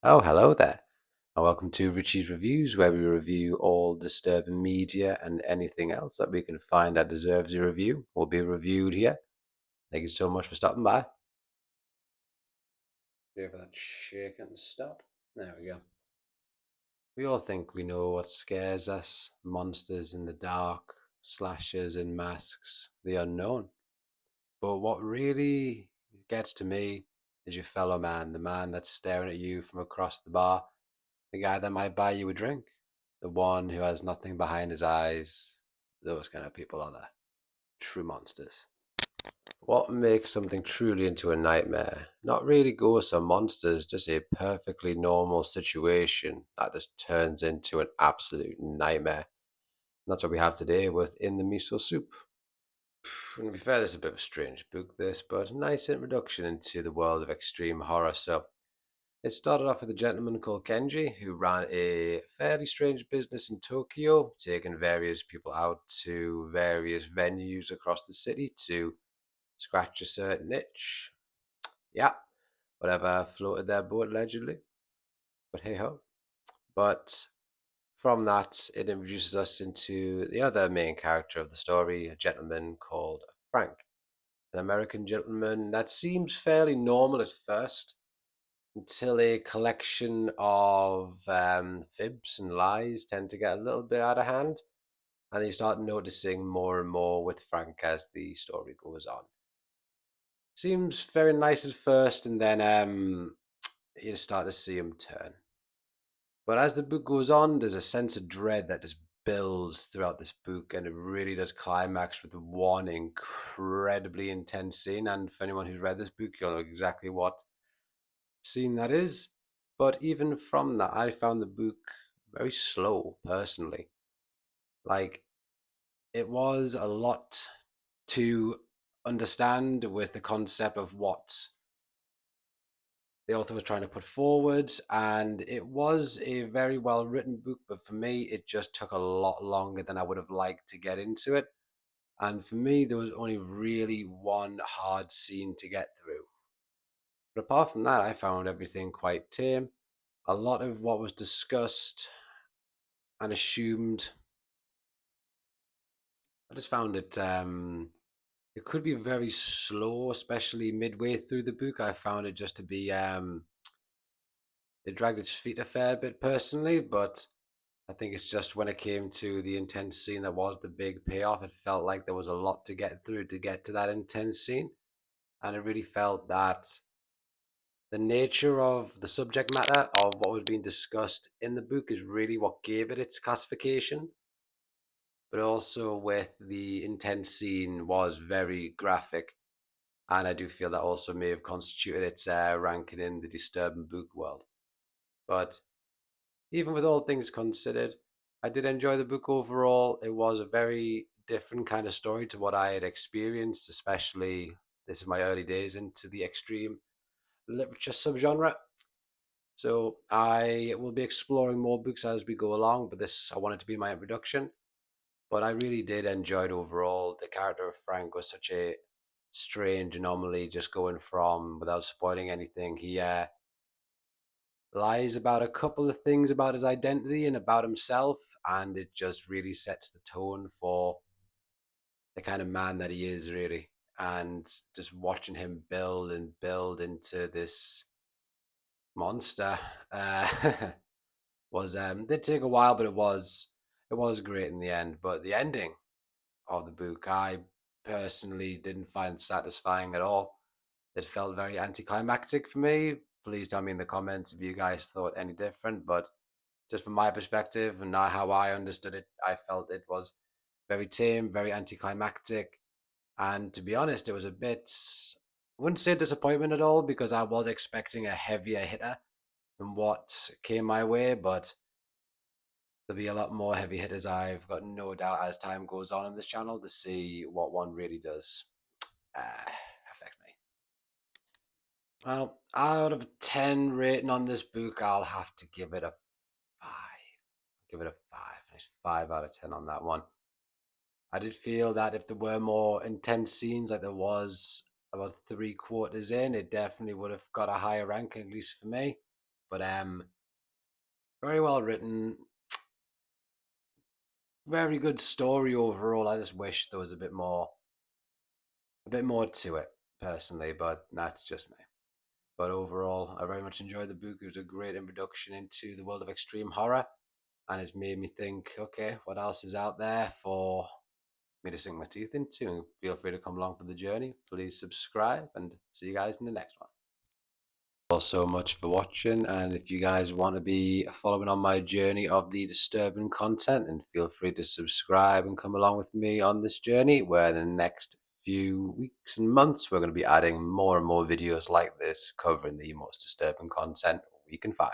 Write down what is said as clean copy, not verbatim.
Oh, hello there, and welcome to Richie's Reviews, where we review all disturbing media and anything else that we can find that deserves a review will be reviewed here. Thank you so much for stopping by. Here for that shake and stop. There we go. We all think we know what scares us: monsters in the dark, slashers in masks, the unknown. But what really gets to me is your fellow man, the man that's staring at you from across the bar, the guy that might buy you a drink, the one who has nothing behind his eyes. Those kind of people are the true monsters. What makes something truly into a nightmare? Not really ghosts or monsters, just a perfectly normal situation that just turns into an absolute nightmare. And that's what we have today with In the Miso Soup. And to be fair, this is a bit of a strange book, this, but a nice introduction into the world of extreme horror. So, it started off with a gentleman called Kenji who ran a fairly strange business in Tokyo, taking various people out to various venues across the city to scratch a certain itch. Yeah, whatever floated their boat allegedly. But hey ho. But from that, it introduces us into the other main character of the story, a gentleman called Frank, an American gentleman that seems fairly normal at first until a collection of fibs and lies tend to get a little bit out of hand, and you start noticing more and more with Frank as the story goes on. Seems very nice at first, and then you start to see him turn. But as the book goes on, there's a sense of dread that just builds throughout this book, and it really does climax with one incredibly intense scene. And for anyone who's read this book, you'll know exactly what scene that is. But even from that, I found the book very slow personally. Like, it was a lot to understand with the concept of what the author was trying to put forward, and it was a very well written book, but for me, it just took a lot longer than I would have liked to get into it. And for me, there was only really one hard scene to get through. But apart from that, I found everything quite tame. A lot of what was discussed and assumed, I just found it could be very slow, especially midway through the book. I found it just to be it dragged its feet a fair bit personally, but I think it's just when it came to the intense scene that was the big payoff, it felt like there was a lot to get through to get to that intense scene. And it really felt that the nature of the subject matter of what was being discussed in the book is really what gave it its classification. But also with the intense scene was very graphic, and I do feel that also may have constituted its ranking in the disturbing book world. But even with all things considered, I did enjoy the book overall. It was a very different kind of story to what I had experienced, especially this is my early days into the extreme literature subgenre. So I will be exploring more books as we go along, but this I wanted to be my introduction. But I really did enjoy it overall. The character of Frank was such a strange anomaly, just going from, without spoiling anything, he lies about a couple of things about his identity and about himself, and it just really sets the tone for the kind of man that he is, really. And just watching him build and build into this monster uh, was did take a while, but it was great in the end. But the ending of the book, I personally didn't find satisfying at all. It felt very anticlimactic for me. Please tell me in the comments if you guys thought any different. But just from my perspective and not how I understood it, I felt it was very tame, very anticlimactic. And to be honest, it was a bit, I wouldn't say disappointment at all because I was expecting a heavier hitter than what came my way. But there'll be a lot more heavy hitters, I've got no doubt, as time goes on in this channel to see what one really does affect me. Well, out of a 10 rating on this book, I'll have to give it a 5. Give it a 5. It's 5 out of 10 on that one. I did feel that if there were more intense scenes like there was about 3/4 in, it definitely would have got a higher rank, at least for me. But very well written, very good story overall. I just wish there was a bit more to it personally, but that's just me. But overall, I very much enjoyed the book. It was a great introduction into the world of extreme horror, and it's made me think, okay, what else is out there for me to sink my teeth into? And feel free to come along for the journey. Please subscribe, and see you guys in the next one. So much for watching, and if you guys want to be following on my journey of the disturbing content, then feel free to subscribe and come along with me on this journey, where in the next few weeks and months we're going to be adding more and more videos like this covering the most disturbing content we can find.